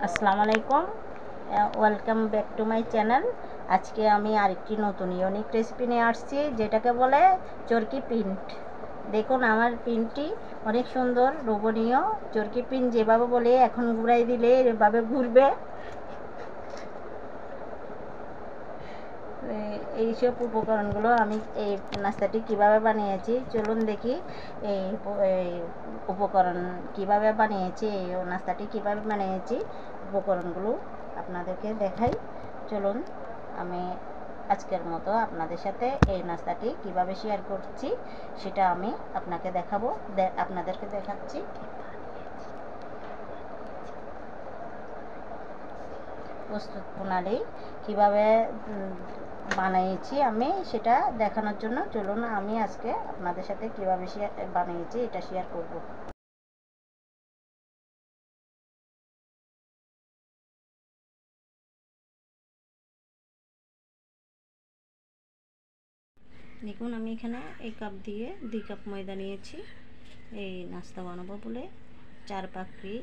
আসসালামু আলাইকুম, welcome back to my channel. আজকে আমি আরেকটি নতুন ইউনিক রেসিপি নিয়ে আসছি, যেটাকে বলে চরকি প্রিন্ট। দেখুন, আমার প্রিন্টটি অনেক সুন্দর, লোভনীয়। চরকি প্রিন্ট যেভাবে বলে, এখন ঘুরাই দিলে এভাবে ঘুরবে। এইসব উপকরণগুলো আমি এই নাস্তাটি কিভাবে বানিয়েছি চলুন দেখি। এই উপকরণ কিভাবে বানিয়েছি, এই নাস্তাটি কিভাবে বানিয়েছি, উপকরণগুলো আপনাদেরকে দেখাই। চলুন, আমি আজকের মতো আপনাদের সাথে এই নাস্তাটি কিভাবে শেয়ার করছি সেটা আমি আপনাকে দেখাবো, আপনাদেরকে দেখাচ্ছি। প্রস্তুত প্রণালী কিভাবে বানিয়েছি আমি সেটা দেখানোর জন্য চলুন আমি আজকে আপনাদের সাথে কিভাবে বানিয়েছি এটা শেয়ার করব। দেখুন, আমি এখানে এই কাপ দিয়ে 2 কাপ ময়দা নিয়েছি। এই নাস্তা বানাবো বলে 4 পাপড়ি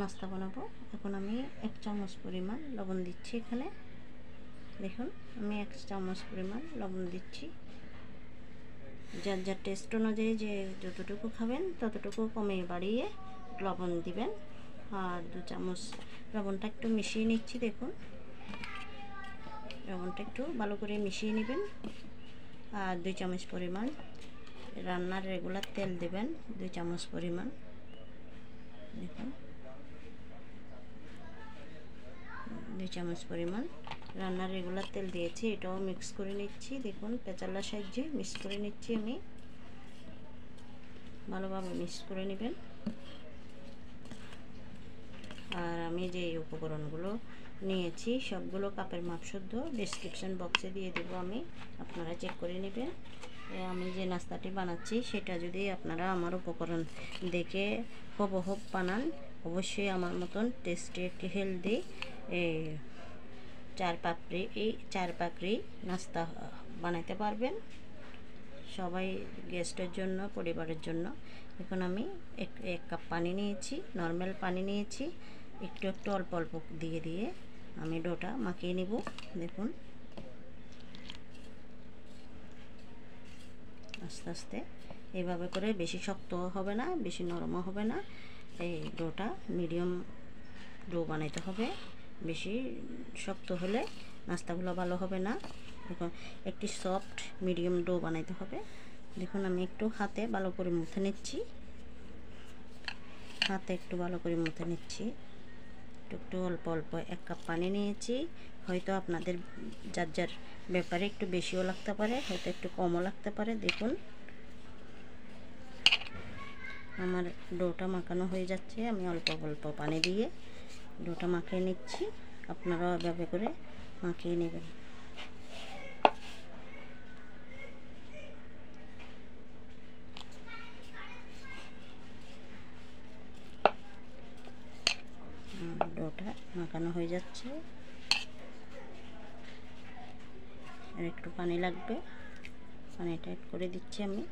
নাস্তা বানাবো। এখন আমি 1 চামচ পরিমাণ লবণ দিচ্ছি এখানে। দেখুন, আমি 1 চামচ পরিমাণ লবণ দিচ্ছি। যার যার টেস্ট অনুযায়ী যে যতটুকু খাবেন ততটুকু কমে বাড়িয়ে লবণ দিবেন। আর 2 চামচ লবণটা একটু মিশিয়ে নিচ্ছি। দেখুন, লবণটা একটু ভালো করে মিশিয়ে নেবেন। আর 2 চামচ পরিমাণ রান্নার রেগুলার তেল দেবেন, 2 চামচ পরিমাণ। দেখুন, 2 চামচ পরিমাণ রান্নার রেগুলার তেল দিয়েছি, এটাও মিক্স করে নিচ্ছি। দেখুন, পেঁচালার সাহায্যে মিক্স করে নিচ্ছি আমি। ভালোভাবে মিক্স করে নেবেন। আর আমি যে উপকরণগুলো নিয়েছি সবগুলো কাপের মাপ শুদ্ধ ডেসক্রিপশন বক্সে দিয়ে দেবো আমি, আপনারা চেক করে নেবেন। আমি যে নাস্তাটি বানাচ্ছি সেটা যদি আপনারা আমার উপকরণ দেখে হুবহু বানান, অবশ্যই আমার মতন টেস্টি একটি হেলদি এই 4 পাপড়ি নাস্তা বানাতে পারবেন সবাই, গেস্টের জন্য, পরিবারের জন্য। এখন আমি এক কাপ পানি নিয়েছি, নর্মাল পানি নিয়েছি, একটু একটু অল্প অল্প দিয়ে দিয়ে আমি ডোটা মাখিয়ে নেব। দেখুন, আস্তে আস্তে এইভাবে করে, বেশি শক্ত হবে না, বেশি নরমও হবে না। এই ডোটা মিডিয়াম ডো বানাইতে হবে। বেশি শক্ত হলে নাস্তাগুলো ভালো হবে না। দেখুন, একটি সফট মিডিয়াম ডো বানাইতে হবে। দেখুন, আমি একটু হাতে ভালো করে মুথে নিচ্ছি। হাতে একটু ভালো করে মুথে নিচ্ছি। একটু অল্প অল্প 1 কাপ পানি নিয়েছি। হয়তো আপনাদের যার যার ব্যাপারে একটু বেশিও লাগতে পারে, হয়তো একটু কমও লাগতে পারে। দেখুন, আমার ডোটা মাখানো হয়ে যাচ্ছে। আমি অল্প অল্প পানি দিয়ে ডোটা মাখিয়ে নিচ্ছি। আপনারাও এভাবে করে মাখিয়ে নেবেন। ডোটা মাখানো হয়ে যাচ্ছে, আর একটু পানি লাগবে, পানিটা অ্যাড করে দিচ্ছি আমি।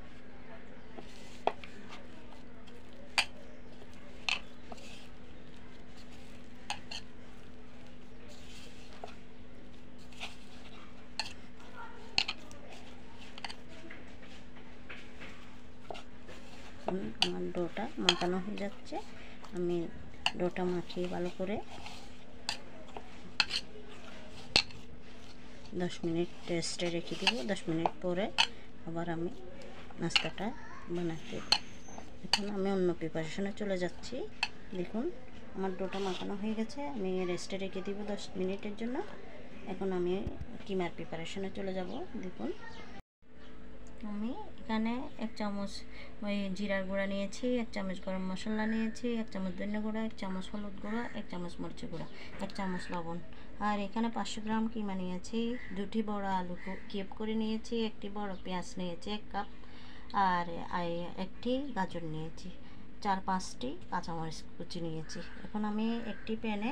আমার ডোটা মাখানো হয়ে যাচ্ছে। আমি ডোটা মাখিয়ে ভালো করে 10 মিনিট রেস্টে রেখে দেবো। 10 মিনিট পরে আবার আমি নাস্তাটা বানাতে। এখন আমি অন্য প্রিপারেশনে চলে যাচ্ছি। দেখুন, আমার ডোটা মাখানো হয়ে গেছে, আমি রেস্টে রেখে দিব 10 মিনিটের জন্য। এখন আমি কিমার প্রিপারেশনে চলে যাব। দেখুন, আমি এখানে 1 চামচ জিরার গুঁড়া নিয়েছি, 1 চামচ গরম মশলা নিয়েছি, 1 চামচ ধনিয়া গুঁড়া, 1 চামচ হলুদ গুঁড়া, 1 চামচ মরিচ গুঁড়া, 1 চামচ লবণ। আর এখানে 500 গ্রাম কিমা নিয়েছি, 2টি বড় আলু কিউব করে নিয়েছি, একটি বড় পেঁয়াজ নিয়েছি 1 কাপ, আর একটি গাজর নিয়েছি, 4-5টি কাঁচামরিচ কুচি নিয়েছি। এখন আমি একটি প্যানে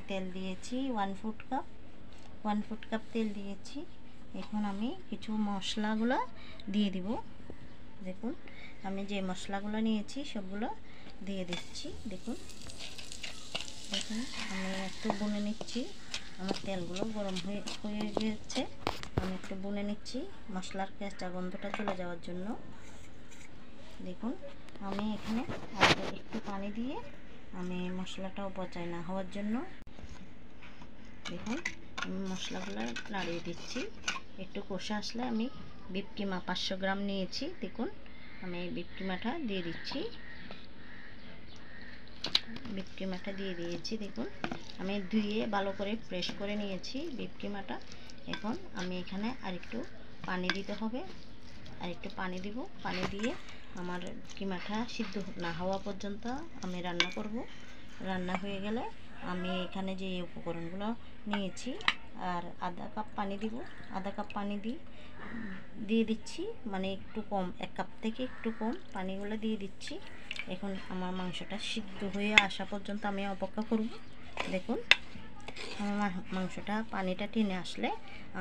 তেল দিয়েছি, 1 ফুট কাপ তেল দিয়েছি। এখন আমি কিছু মশলাগুলো দিয়ে দিব। দেখুন, আমি যে মশলাগুলো নিয়েছি সবগুলো দিয়ে দিচ্ছি। দেখুন, দেখুন আমি একটু বুনে নিচ্ছি। আমার তেলগুলো গরম হয়ে গিয়েছে। আমি একটু বুনে নিচ্ছি মশলার কাঁচা গন্ধটা চলে যাওয়ার জন্য। দেখুন আমি এখানে একটু পানি দিয়ে আমি মশলাটাও পচাই না হওয়ার জন্য দেখুন আমি মশলাগুলো নাড়িয়ে দিচ্ছি। একটু কষা আসলে আমি বিফ কিমা 500 গ্রাম নিয়েছি। দেখুন আমি এই বিফ কিমাটা দিয়ে দিচ্ছি। বিফ কিমাটা দিয়ে দিয়েছি। দেখুন আমি ধুয়ে ভালো করে ফ্রেশ করে নিয়েছি বিফ কিমাটা। এখন আমি এখানে আরেকটু পানি দিতে হবে, আরেকটু পানি দিব। পানি দিয়ে আমার কিমাটা সিদ্ধ না হওয়া পর্যন্ত আমি রান্না করব। রান্না হয়ে গেলে আমি এখানে যে উপকরণগুলো নিয়েছি আর আধা কাপ পানি দিব, আধা কাপ পানি দিয়ে দিচ্ছি, মানে একটু কম, 1 কাপ থেকে একটু কম পানিগুলো দিয়ে দিচ্ছি। এখন আমার মাংসটা সিদ্ধ হয়ে আসা পর্যন্ত আমি অপেক্ষা করব। দেখুন আমার মাংসটা পানিটা টেনে আসলে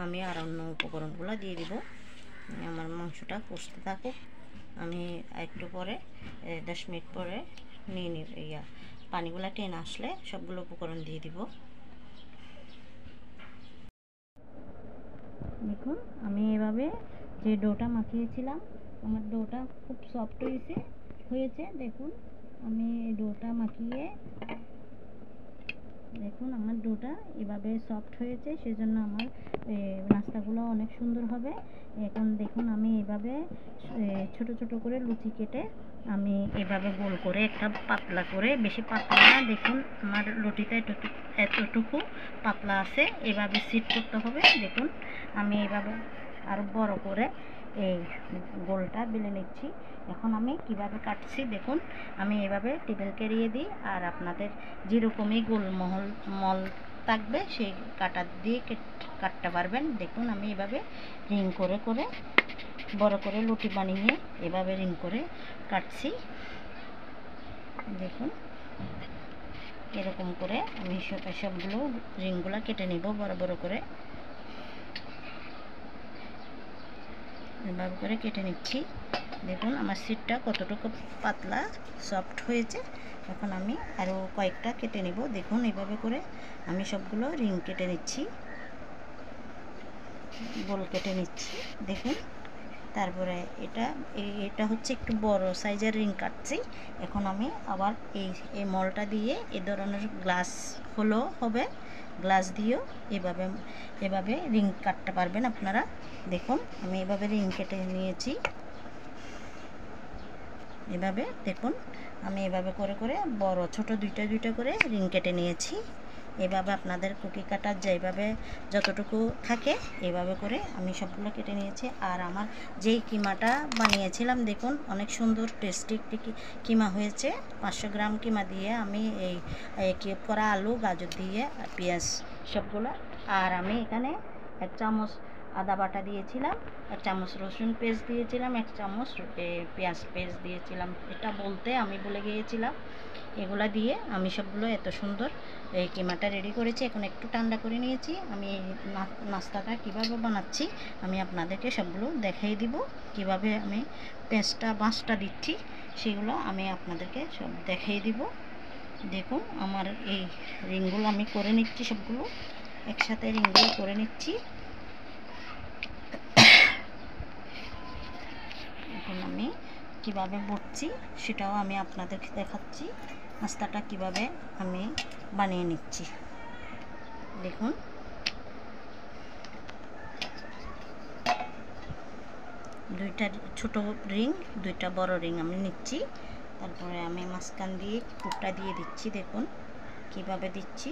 আমি আর অন্য উপকরণগুলো দিয়ে দিব। আমার মাংসটা কষতে থাকুক। আমি একটু পরে 10 মিনিট পরে নিয়ে নিব, পানিগুলো টেনে আসলে সবগুলো উপকরণ দিয়ে দিব। দেখুন আমি এভাবে যে ডোটা মাখিয়েছিলাম, আমার ডোটা খুব সফট হয়েছে। দেখুন আমি ডোটা মাখিয়ে, দেখুন আমার ডোটা এভাবে সফট হয়েছে, সেজন্য আমার নাস্তাগুলো অনেক সুন্দর হবে। এখন দেখুন আমি এভাবে ছোট ছোট করে লুচি কেটে আমি এভাবে গোল করে একটা পাতলা করে, বেশি পাতলা না, দেখুন আমার রুটিটা এতটুকু পাতলা আছে, এভাবে সিট করতে হবে। দেখুন আমি এভাবে আরও বড় করে এই গোলটা বেলে নিচ্ছি। এখন আমি কিভাবে কাটছি দেখুন, আমি এভাবে টেবিল কেরিয়ে দিই, আর আপনাদের যেরকমই গোল মল থাকবে সেই কাটা দিয়ে কাটতে পারবেন। দেখুন আমি এভাবে রিং করে করে বড় করে লুটি বানিয়ে এভাবে রিং করে কাটছি। দেখুন এরকম করে আমি সবগুলো রিংগুলো কেটে নিব বড় বড় করে, এভাবে করে কেটে নিচ্ছি। দেখুন আমার সিটটা কতটুকু পাতলা সফট হয়েছে। এখন আমি আরও কয়েকটা কেটে নেব। দেখুন এভাবে করে আমি সবগুলো রিং কেটে নিচ্ছি, গোল কেটে নিচ্ছি। দেখুন তারপরে এটা হচ্ছে একটু বড় সাইজের রিং কাটছি। এখন আমি আবার এই মলটা দিয়ে এই ধরনের গ্লাস হবে, গ্লাস দিয়েও এভাবে রিং কাটতে পারবেন আপনারা। দেখুন আমি এভাবে রিং কেটে নিয়েছি। এভাবে দেখুন আমি এভাবে করে করে বড় ছোট দুইটা করে রিং কেটে নিয়েছি। এভাবে আপনাদের কুকি কাটার যেভাবে যতটুকু থাকে এভাবে করে আমি সবগুলো কেটে নিয়েছি। আর আমার যেই কিমাটা বানিয়েছিলাম দেখুন অনেক সুন্দর টেস্টি একটি কিমা হয়েছে। 500 গ্রাম কিমা দিয়ে আমি এই কিউব করা আলু, গাজর দিয়ে পেঁয়াজ সবগুলো, আর আমি এখানে 1 চামচ আদা বাটা দিয়েছিলাম, 1 চামচ রসুন পেস্ট দিয়েছিলাম, 1 চামচ পেঁয়াজ পেস্ট দিয়েছিলাম। এটা বলতে আমি ভুলে গিয়েছিলাম। এগুলা দিয়ে আমি সবগুলো এত সুন্দর এই কিমাটা রেডি করেছি। এখন একটু ঠান্ডা করে নিয়েছি। আমি এই নাস্তাটা কীভাবে বানাচ্ছি আমি আপনাদেরকে সবগুলো দেখাই দিব। কিভাবে আমি মাছটা দিচ্ছি সেগুলো আমি আপনাদেরকে সব দেখাই দিব। দেখুন আমার এই রিংগুলো আমি করে নিচ্ছি, সবগুলো একসাথে রিংগুলো করে নিচ্ছি। এখন আমি কিভাবে বটছি সেটাও আমি আপনাদেরকে দেখাচ্ছি। নাস্তাটা কিভাবে আমি বানিয়ে নিচ্ছি দেখুন। দুইটা ছোট রিং, দুইটা বড় রিং আমি নিচ্ছি। তারপরে আমি মাঝখান দিয়ে কুপটা দিয়ে দিচ্ছি। দেখুন কিভাবে দিচ্ছি,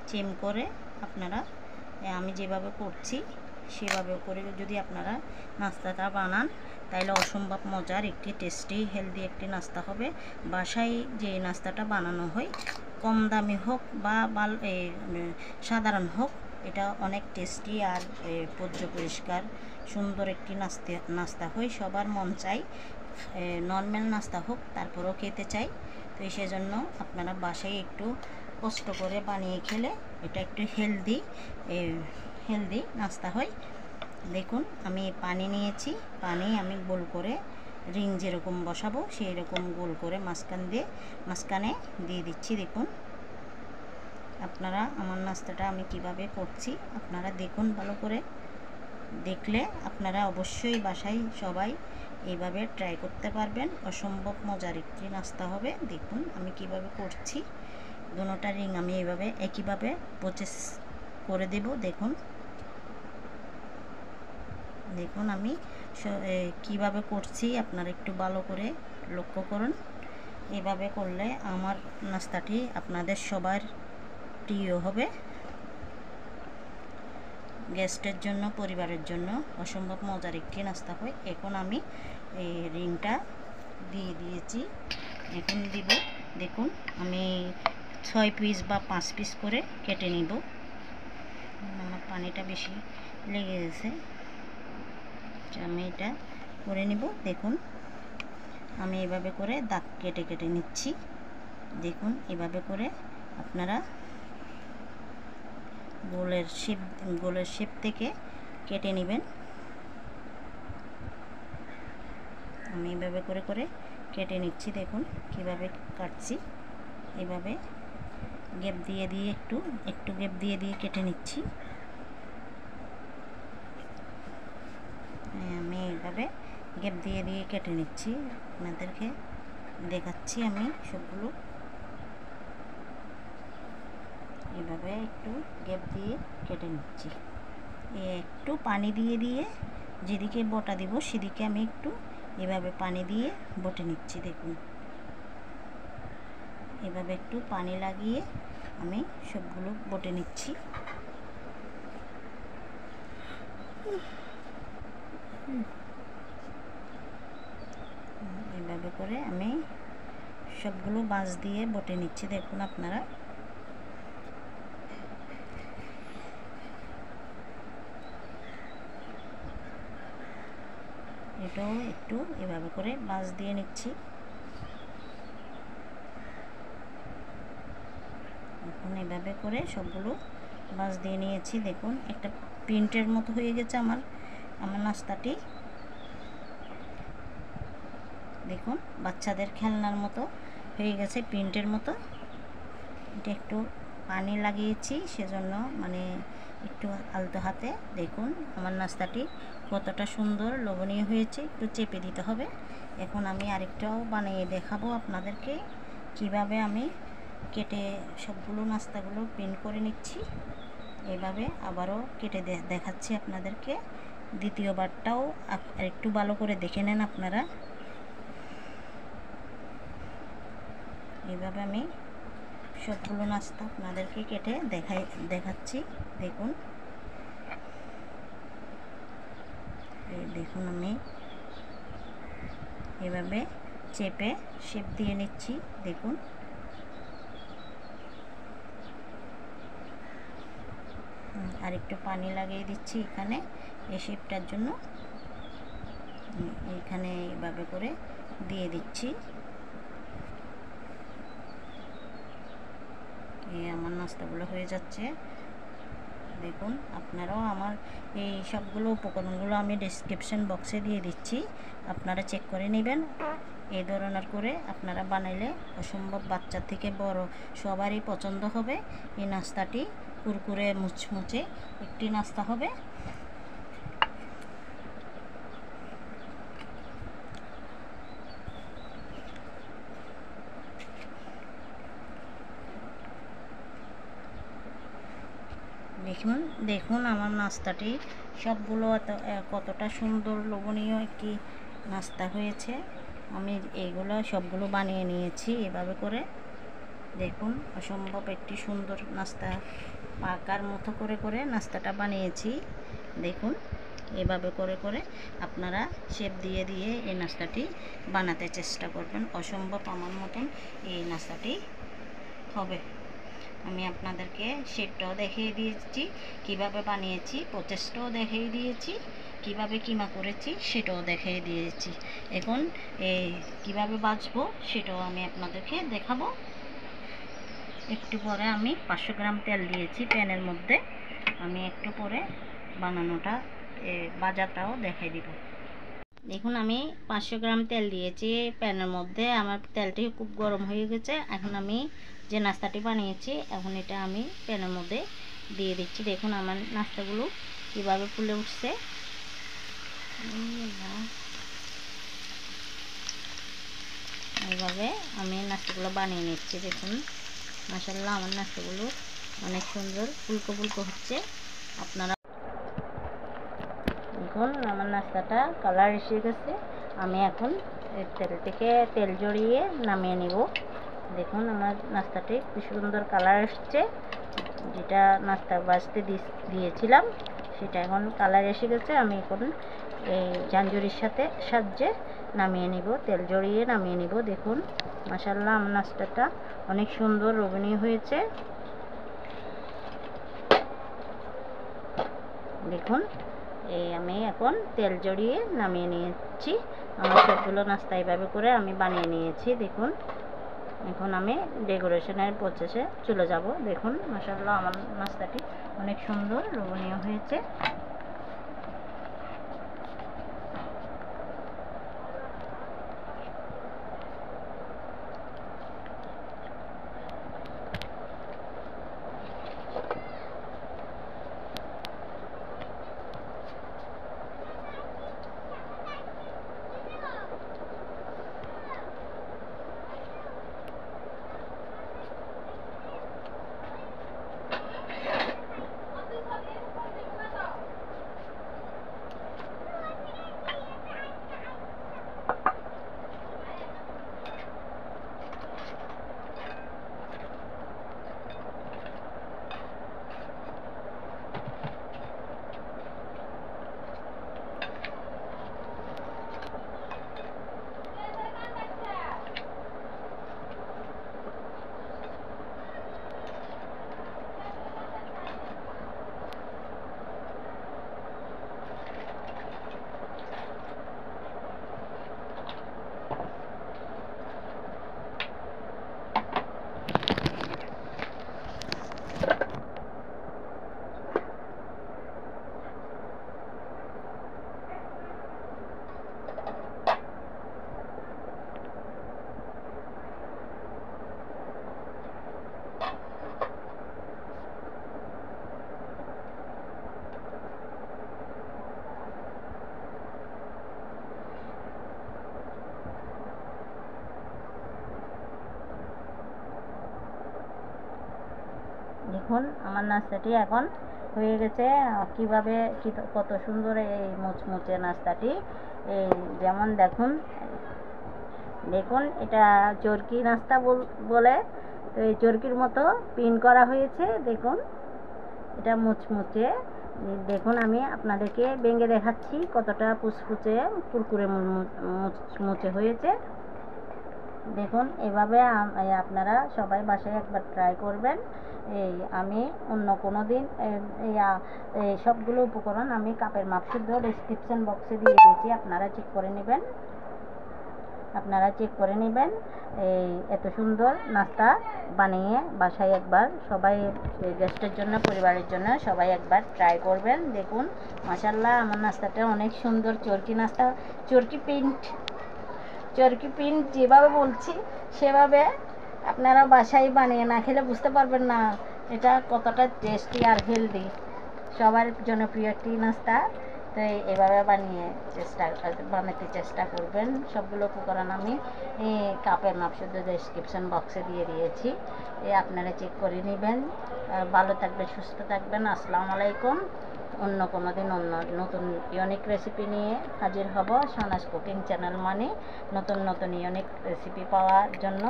চেম করে আপনারা আমি যেভাবে করছি সেভাবে করে যদি আপনারা নাস্তাটা বানান তাহলে অসম্ভব মজার একটি টেস্টি হেলদি একটি নাস্তা হবে। বাসায় যে নাস্তাটা বানানো হয় কম দামি হোক বা সাধারণ হোক, এটা অনেক টেস্টি আর পরিষ্কার সুন্দর একটি নাস্তা হয়। সবার মন চাই নর্মাল নাস্তা হোক তারপরেও খেতে চাই। তো সেজন্য আপনারা বাসায় একটু কষ্ট করে বানিয়ে খেলে এটা একটু হেলদি নাস্তা হয়। দেখুন আমি পানি নিয়েছি, পানি আমি গোল করে রিং যেরকম বসাবো সেই রকম গোল করে মাঝখানে দিয়ে দিচ্ছি। দেখুন আপনারা আমার নাস্তাটা আমি কিভাবে করছি আপনারা দেখুন, ভালো করে দেখলে আপনারা অবশ্যই বাসায় সবাই এইভাবে ট্রাই করতে পারবেন। অসম্ভব মজার একটি নাস্তা হবে। দেখুন আমি কিভাবে করছি, দুটোটা রিং আমি এইভাবে একইভাবে প্রসেস করে দেব। দেখুন দেখুন আমি কিভাবে করছি আপনারা একটু ভালো করে লক্ষ্য করুন। এভাবে করলে আমার নাস্তাটি আপনাদের সবার প্রিয় হবে। গেস্টের জন্য, পরিবারের জন্য অসম্ভব মজার একটি নাস্তা হয়। এখন আমি এই রিংটা দিয়ে দিয়েছি, এখন দিব। দেখুন আমি 6 পিস বা 5 পিস করে কেটে নিব। আমার পানিটা বেশি লেগে গেছে, আমি এটা করে নিব। দেখুন আমি এভাবে করে দাগ কেটে কেটে নিচ্ছি। দেখুন এভাবে করে আপনারা গোলের শেপ থেকে কেটে নেবেন। আমি এভাবে করে করে কেটে নিচ্ছি। দেখুন কিভাবে কাটছি, এভাবে গ্যাপ দিয়ে দিয়ে একটু গ্যাপ দিয়ে দিয়ে কেটে নিচ্ছি। আমি এইভাবে গ্যাপ দিয়ে দিয়ে কেটে নিচ্ছি, আপনাদেরকে দেখাচ্ছি। আমি সবগুলো এভাবে একটু গ্যাপ দিয়ে কেটে নিচ্ছি। একটু পানি দিয়ে দিয়ে যেদিকে বটা দিব সেদিকে আমি একটু এভাবে পানি দিয়ে বটে নিচ্ছি। দেখুন এভাবে একটু পানি লাগিয়ে আমি সবগুলো বটে নিচ্ছি। এভাবে করে আমি সবগুলো বাঁশ দিয়ে বটে নিচ্ছি। দেখুন আপনারা এটাও একটু এভাবে করে বাঁশ দিয়ে নিচ্ছি। এখন এভাবে করে সবগুলো বাঁশ দিয়ে নিয়েছি। দেখুন একটা প্রিন্টের মতো হয়ে গেছে আমার নাস্তাটি। দেখুন বাচ্চাদের খেলনার মতো হয়ে গেছে, প্রিন্টের মতো। এটা একটু পানি লাগিয়েছি সেজন্য মানে একটু আলতো হাতে। দেখুন আমার নাস্তাটি কতটা সুন্দর লোভনীয় হয়েছে, একটু চেপে দিতে হবে। এখন আমি আরেকটাও বানিয়ে দেখাবো আপনাদেরকে কিভাবে আমি কেটে সবগুলো নাস্তাগুলো প্রিন্ট করে নিচ্ছি। এইভাবে আবারও কেটে দেখাচ্ছি আপনাদেরকে। দ্বিতীয়বারটাও একটু ভালো করে দেখে নেন আপনারা। এইভাবে আমি সবগুলো নাস্তা আপনাদেরকে কেটে দেখাচ্ছি। দেখুন দেখুন আমি এভাবে চেপে শেপ দিয়ে নিচ্ছি। দেখুন আর একটু পানি লাগিয়ে দিচ্ছি এখানে এই শেপটার জন্য। এইখানে এইভাবে করে দিয়ে দিচ্ছি। এই আমার নাস্তাগুলো হয়ে যাচ্ছে। দেখুন আপনারাও আমার এই সবগুলো উপকরণগুলো আমি ডেসক্রিপশন বক্সে দিয়ে দিচ্ছি, আপনারা চেক করে নেবেন। এই ধরনের করে আপনারা বানাইলে অসম্ভব বাচ্চা থেকে বড় সবারই পছন্দ হবে। এই নাস্তাটি কুরকুরে মুচমুচে একটি নাস্তা হবে। দেখুন আমার নাস্তাটি সবগুলো কতটা সুন্দর লোভনীয় একটি নাস্তা হয়েছে। আমি এইগুলো সবগুলো বানিয়ে নিয়েছি এভাবে করে। দেখুন অসম্ভব একটি সুন্দর নাস্তা পাকার মতো করে করে নাস্তাটা বানিয়েছি। দেখুন এভাবে করে করে আপনারা শেপ দিয়ে দিয়ে এই নাস্তাটি বানাতে চেষ্টা করবেন। অসম্ভব আমার মতন এই নাস্তাটি হবে। আমি আপনাদেরকে শেপটাও দেখিয়ে দিয়েছি, কিভাবে বানিয়েছি, প্রসেসটাও দেখিয়ে দিয়েছি, কিভাবে কিমা করেছি সেটাও দেখিয়ে দিয়েছি। এখন কিভাবে বাছবো সেটাও আমি আপনাদেরকে দেখাবো। একটু পরে আমি 500 গ্রাম তেল দিয়েছি প্যানের মধ্যে, আমি একটু পরে বানানোটা বাজাটাও দেখাই দিব। দেখুন আমি 500 গ্রাম তেল দিয়েছি প্যানের মধ্যে। আমার তেলটি খুব গরম হয়ে গেছে। এখন আমি যে নাস্তাটি বানিয়েছি এখন এটা আমি প্যানের মধ্যে দিয়ে দিচ্ছি। দেখুন আমার নাস্তাগুলো কীভাবে ফুলে উঠছে। এইভাবে আমি নাস্তাগুলো বানিয়ে নিচ্ছি। দেখুন মাশাআল্লাহ আমার নাস্তাগুলো অনেক সুন্দর ফুলকো ফুলকো হচ্ছে। আপনারা দেখুন আমার নাস্তাটা কালার এসে গেছে। আমি এখন তেল থেকে তেল জড়িয়ে নামিয়ে নিব। দেখুন আমার নাস্তাটি কি সুন্দর কালার এসছে। যেটা নাস্তা বাজতে দিয়েছিলাম সেটা এখন কালার এসে গেছে। আমি এখন এই জাঞ্জুরির সাহায্যে নামিয়ে নিব, তেল জড়িয়ে নামিয়ে নিব। দেখুন মাশাআল্লাহ আমার নাস্তাটা অনেক সুন্দর লোভনীয় হয়েছে। দেখুন আমি এখন তেল জড়িয়ে নামিয়ে নিয়েছি। আমার সবগুলো নাস্তা এইভাবে করে আমি বানিয়ে নিয়েছি। দেখুন এখন আমি ডেকোরেশনের প্রসেসে চলে যাব। দেখুন মাশাআল্লাহ আমার নাস্তাটি অনেক সুন্দর লোভনীয় হয়েছে। দেখুন আমার নাস্তাটি এখন হয়ে গেছে। কিভাবে কত সুন্দর এই মুচমুচে নাস্তাটি। এই যেমন দেখুন দেখুন এটা চরকি নাস্তা বলে। তো এই চরকির মতো পিন করা হয়েছে। দেখুন এটা মুচমুচে। দেখুন আমি আপনাদেরকে ভেঙে দেখাচ্ছি কতটা ফুচফুচে কুরকুরে মুচমুচে হয়েছে। দেখুন এভাবে আপনারা সবাই বাসায় একবার ট্রাই করবেন। এই আমি অন্য কোনো দিন এই সবগুলো উপকরণ আমি কাপের মাপ শুদ্ধ ডেসক্রিপশন বক্সে দিয়ে দিয়েছি। আপনারা চেক করে নেবেন। এই এত সুন্দর নাস্তা বানিয়ে বাসায় একবার সবাই গেস্টের জন্য পরিবারের জন্য সবাই একবার ট্রাই করবেন। দেখুন মাশাআল্লাহ আমার নাস্তাটা অনেক সুন্দর চরকি নাস্তা। চরকি পিন্ট যেভাবে বলছি সেভাবে আপনারা বাসায় বানিয়ে না খেলে বুঝতে পারবেন না এটা কতটা টেস্টি আর হেলদি। সবার জনপ্রিয় একটি নাস্তা। তো এভাবে বানাতে চেষ্টা করবেন। সবগুলো উপকরণ আমি কাপের মাপ শুদ্ধ ডেসক্রিপশন বক্সে দিয়ে দিয়েছি। আপনারা চেক করে নেবেন। ভালো থাকবেন, সুস্থ থাকবেন। আসসালামু আলাইকুম। অন্য কোনো দিন অন্য নতুন ইউনিক রেসিপি নিয়ে হাজির হব। সোনাস কুকিং চ্যানেল মানে নতুন নতুন ইউনিক রেসিপি পাওয়ার জন্য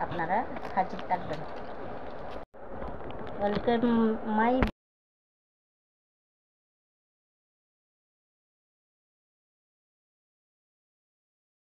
আপনারা হাজির থাকবেন। Welcome my